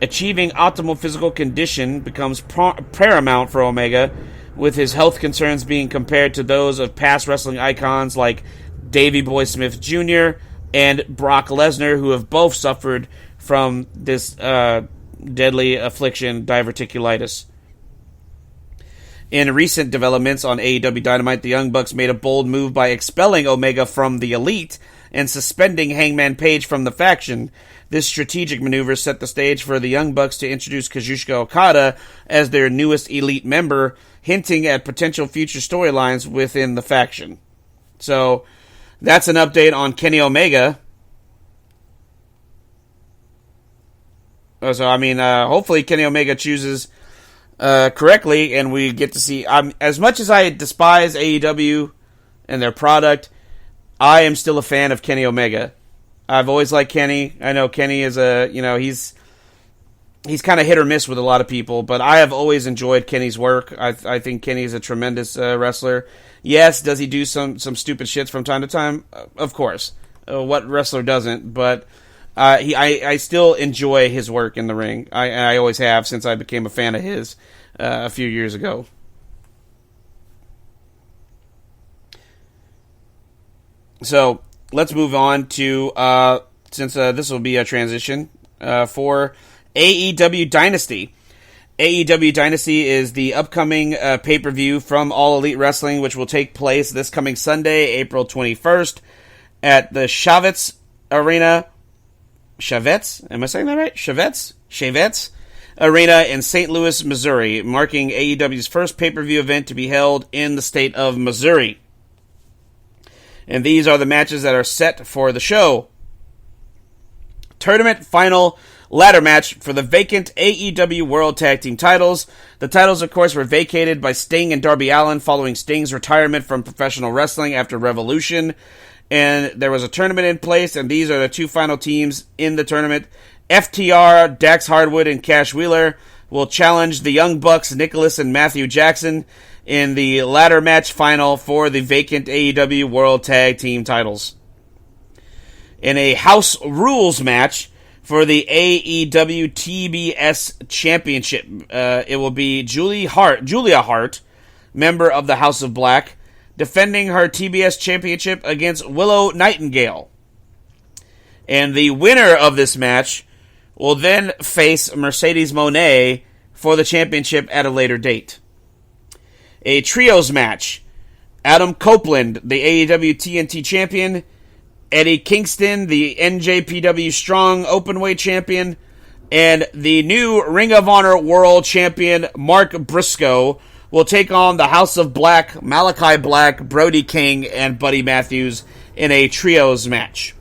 Achieving optimal physical condition becomes paramount for Omega, with his health concerns being compared to those of past wrestling icons like Davey Boy Smith Jr. and Brock Lesnar, who have both suffered from this deadly affliction, diverticulitis. In recent developments on AEW Dynamite, the Young Bucks made a bold move by expelling Omega from the Elite and suspending Hangman Page from the faction. This strategic maneuver set the stage for the Young Bucks to introduce Kazuchika Okada as their newest Elite member, hinting at potential future storylines within the faction. So, that's an update on Kenny Omega. So, hopefully Kenny Omega chooses correctly, and we get to see... as much as I despise AEW and their product, I am still a fan of Kenny Omega. I've always liked Kenny. I know Kenny is he's kind of hit or miss with a lot of people, but I have always enjoyed Kenny's work. I think Kenny is a tremendous wrestler. Yes, does he do some stupid shits from time to time? Of course. What wrestler doesn't? But I still enjoy his work in the ring. I always have since I became a fan of his a few years ago. So let's move on to, since this will be a transition, for AEW Dynasty. AEW Dynasty is the upcoming pay-per-view from All Elite Wrestling, which will take place this coming Sunday, April 21st, at the Chavez Arena. Chavez? Am I saying that right? Chavez Arena in St. Louis, Missouri, marking AEW's first pay-per-view event to be held in the state of Missouri. And these are the matches that are set for the show. Tournament final ladder match for the vacant AEW World Tag Team titles. The titles, of course, were vacated by Sting and Darby Allin following Sting's retirement from professional wrestling after Revolution. And there was a tournament in place, and these are the two final teams in the tournament. FTR, Dax Hardwood, and Cash Wheeler will challenge the Young Bucks, Nicholas and Matthew Jackson, in the ladder match final for the vacant AEW World Tag Team titles. In a House Rules match for the AEW TBS Championship, it will be Julia Hart, member of the House of Black, defending her TBS Championship against Willow Nightingale. And the winner of this match will then face Mercedes Moné for the championship at a later date. A trios match. Adam Copeland, the AEW TNT champion, Eddie Kingston, the NJPW Strong Openweight champion, and the new Ring of Honor World Champion Mark Briscoe will take on the House of Black, Malachi Black, Brody King, and Buddy Matthews in a trios match.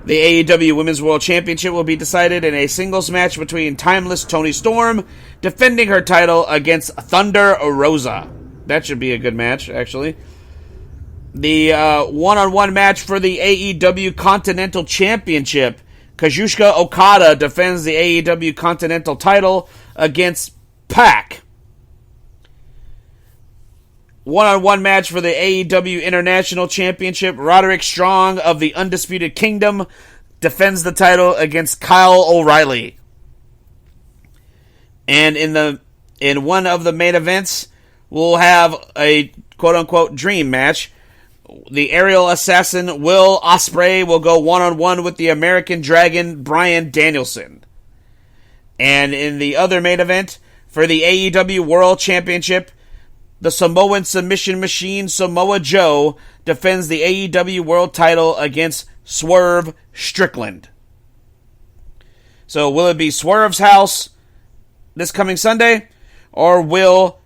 The AEW Women's World Championship will be decided in a singles match between Timeless Toni Storm defending her title against Thunder Rosa. That should be a good match, actually. The one-on-one match for the AEW Continental Championship. Kazuchika Okada defends the AEW Continental title against Pac. One-on-one match for the AEW International Championship. Roderick Strong of the Undisputed Kingdom defends the title against Kyle O'Reilly. And in one of the main events, we'll have a quote-unquote dream match. The aerial assassin Will Ospreay will go one-on-one with the American Dragon Bryan Danielson. And in the other main event, for the AEW World Championship, the Samoan submission machine Samoa Joe defends the AEW World title against Swerve Strickland. So will it be Swerve's house this coming Sunday, or will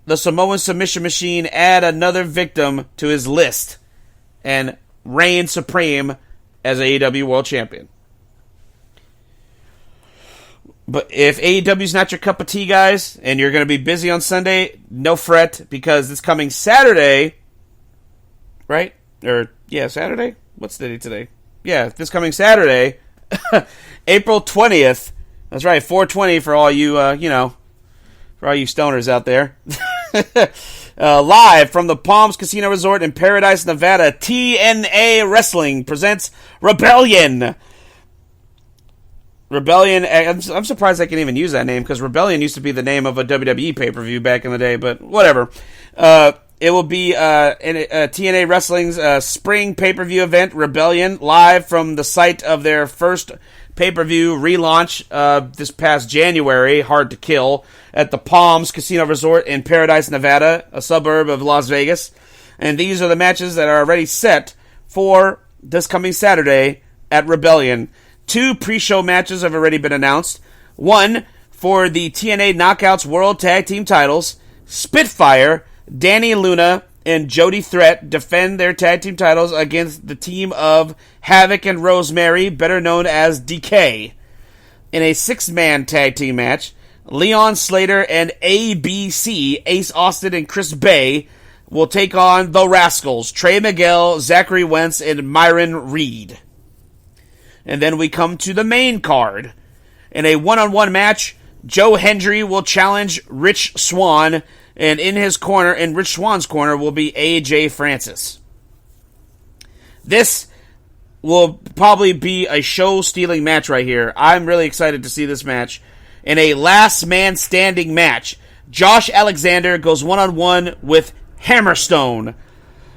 the Samoan Submission Machine add another victim to his list and reign supreme as AEW World Champion? But if AEW's not your cup of tea, guys, and you're going to be busy on Sunday, no fret, because this coming Saturday, right? Saturday? What's the date today? Yeah, this coming Saturday, April 20th. That's right, 420 for all you, for all you stoners out there. Live from the Palms Casino Resort in Paradise, Nevada, TNA Wrestling presents Rebellion. Rebellion, I'm surprised I can even use that name, because Rebellion used to be the name of a WWE pay-per-view back in the day, but whatever. It will be TNA Wrestling's spring pay-per-view event, Rebellion, live from the site of their first pay-per-view relaunch this past January, Hard to Kill, at the Palms Casino Resort in Paradise, Nevada, a suburb of Las Vegas. And these are the matches that are already set for this coming Saturday at Rebellion. 2 pre-show matches have already been announced. One for the TNA Knockouts World Tag Team titles. Spitfire, Danny Luna, and Jody Threat defend their tag team titles against the team of Havoc and Rosemary, better known as DK. In a 6-man tag team match, Leon Slater and ABC, Ace Austin and Chris Bay, will take on the Rascals, Trey Miguel, Zachary Wentz, and Myron Reed. And then we come to the main card. In a one-on-one match, Joe Hendry will challenge Rich Swann, and in Rich Swann's corner will be AJ Francis. This will probably be a show-stealing match right here. I'm really excited to see this match. In a last man standing match, Josh Alexander goes one-on-one with Hammerstone.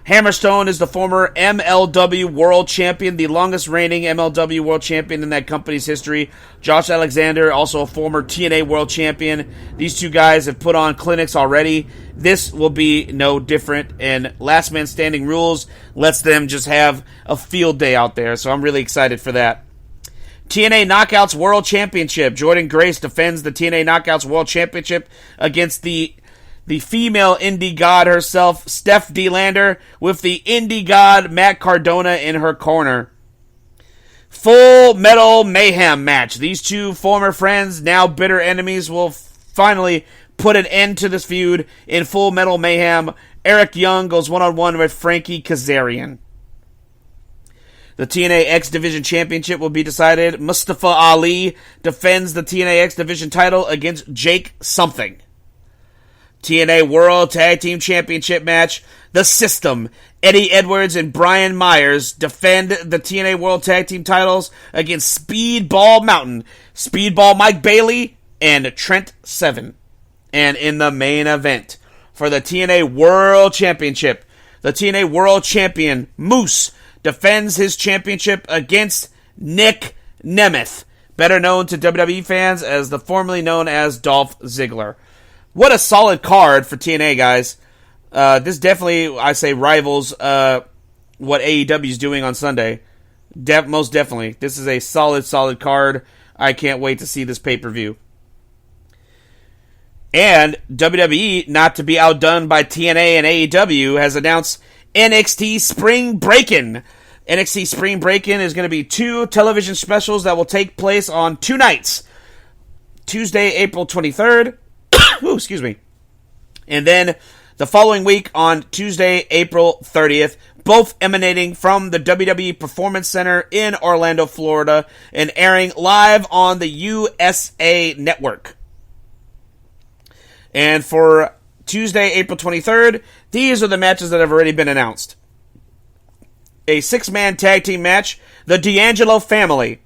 Hammerstone is the former MLW World Champion, the longest reigning MLW World Champion in that company's history. Josh Alexander, also a former TNA World Champion. These two guys have put on clinics already. This will be no different, and Last Man Standing rules lets them just have a field day out there, so I'm really excited for that. TNA Knockouts World Championship. Jordan Grace defends the TNA Knockouts World Championship against the female indie god herself, Steph D. Lander, with the indie god Matt Cardona in her corner. Full Metal Mayhem match. These two former friends, now bitter enemies, will finally put an end to this feud in Full Metal Mayhem. Eric Young goes one-on-one with Frankie Kazarian. The TNA X Division Championship will be decided. Mustafa Ali defends the TNA X Division title against Jake Something. TNA World Tag Team Championship match. The System, Eddie Edwards and Brian Myers, defend the TNA World Tag Team titles against Speedball Mountain, Speedball Mike Bailey, and Trent Seven. And in the main event, for the TNA World Championship, the TNA World Champion, Moose, defends his championship against Nick Nemeth, better known to WWE fans as the formerly known as Dolph Ziggler. What a solid card for TNA, guys. This definitely, I say, rivals what AEW is doing on Sunday. Most definitely. This is a solid card. I can't wait to see this pay-per-view. And WWE, not to be outdone by TNA and AEW, has announced NXT Spring Breakin'. NXT Spring Breakin' is going to be 2 television specials that will take place on 2 nights. Tuesday, April 23rd. Ooh, excuse me. And then the following week on Tuesday, April 30th, both emanating from the WWE Performance Center in Orlando, Florida, and airing live on the USA Network. And for Tuesday, April 23rd, these are the matches that have already been announced. A 6-man tag team match, the D'Angelo family,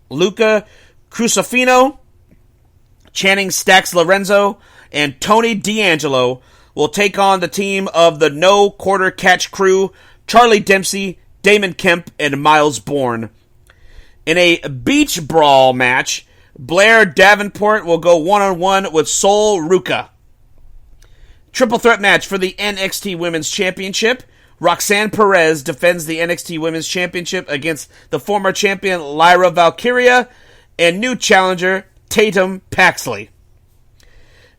Luca Crucifino, Channing Stacks Lorenzo, and Tony D'Angelo will take on the team of the No Quarter Catch crew, Charlie Dempsey, Damon Kemp, and Miles Bourne. In a beach brawl match, Blair Davenport will go one-on-one with Sol Ruca. Triple threat match for the NXT Women's Championship, Roxanne Perez defends the NXT Women's Championship against the former champion Lyra Valkyria and new challenger Tatum Paxley.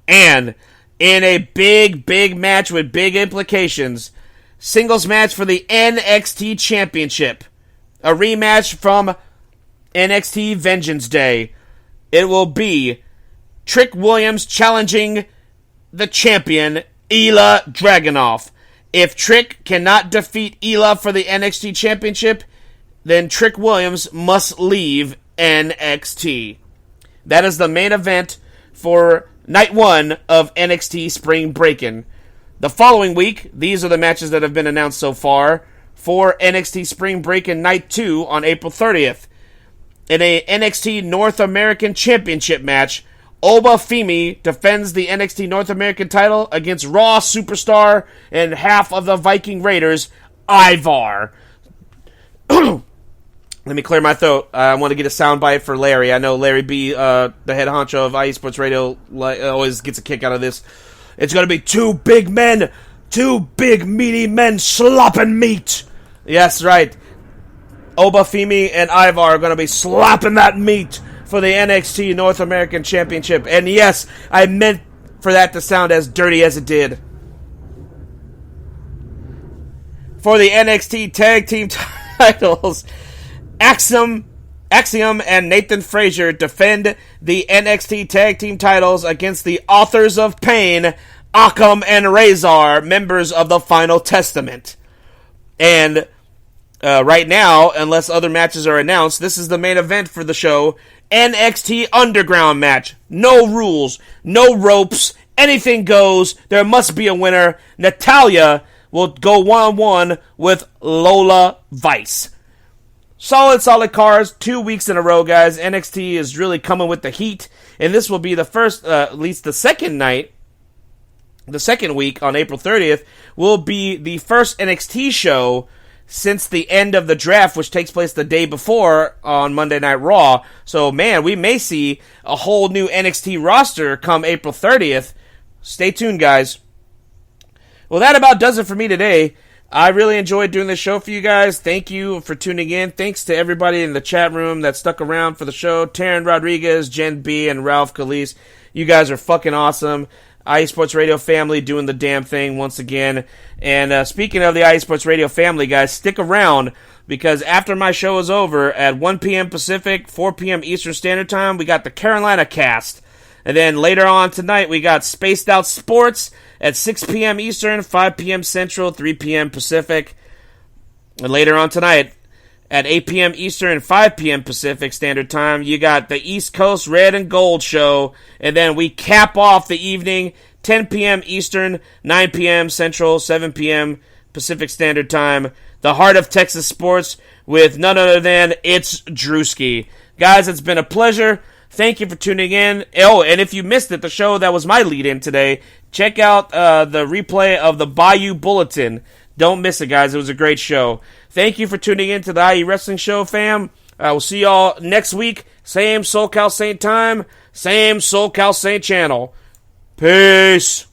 And in a big match with big implications, singles match for the NXT Championship. A rematch from NXT Vengeance Day. It will be Trick Williams challenging the champion, Ilya Dragunov. If Trick cannot defeat Ilya for the NXT Championship, then Trick Williams must leave NXT. That is the main event for Night 1 of NXT Spring Breakin'. The following week, these are the matches that have been announced so far for NXT Spring Breakin' Night 2 on April 30th. In a NXT North American Championship match, Oba Femi defends the NXT North American title against Raw superstar and half of the Viking Raiders, Ivar. Let me clear my throat. I want to get a soundbite for Larry. I know Larry B., the head honcho of IE Sports Radio, always gets a kick out of this. It's going to be two big meaty men slopping meat. Yes, right. Oba Femi and Ivar are going to be slapping that meat for the NXT North American Championship. And yes, I meant for that to sound as dirty as it did. For the NXT Tag Team titles, Axiom and Nathan Frazier defend the NXT Tag Team titles against the Authors of Pain, Akam and Razor, members of the Final Testament. And right now, unless other matches are announced, this is the main event for the show. NXT Underground match. No rules, no ropes, anything goes. There must be a winner. Natalya will go 1-on-1 with Lola Vice. Solid cards, 2 weeks in a row, guys. NXT is really coming with the heat, and this will be the first, at least the second night, the second week on April 30th, will be the first NXT show since the end of the draft, which takes place the day before on Monday Night Raw. So, man, we may see a whole new NXT roster come April 30th. Stay tuned, guys. Well, that about does it for me today. I really enjoyed doing this show for you guys. Thank you for tuning in. Thanks to everybody in the chat room that stuck around for the show. Taryn Rodriguez, Jen B., and Ralph Calise. You guys are fucking awesome. IE Sports Radio family doing the damn thing once again. And speaking of the IE Sports Radio family, guys, stick around because after my show is over at 1 p.m. Pacific, 4 p.m. Eastern Standard Time, we got the Carolina Cast. And then later on tonight, we got Spaced Out Sports at 6 p.m. Eastern, 5 p.m. Central, 3 p.m. Pacific. And later on tonight, at 8 p.m. Eastern, 5 p.m. Pacific Standard Time, you got the East Coast Red and Gold Show. And then we cap off the evening, 10 p.m. Eastern, 9 p.m. Central, 7 p.m. Pacific Standard Time, the Heart of Texas Sports with none other than It's Drewski. Guys, it's been a pleasure. Thank you for tuning in. Oh, and if you missed it, the show that was my lead-in today, check out the replay of the Bayou Bulletin. Don't miss it, guys. It was a great show. Thank you for tuning in to the IE Wrestling Show, fam. We'll see y'all next week. Same SoCal Saint time, same SoCal Saint channel. Peace.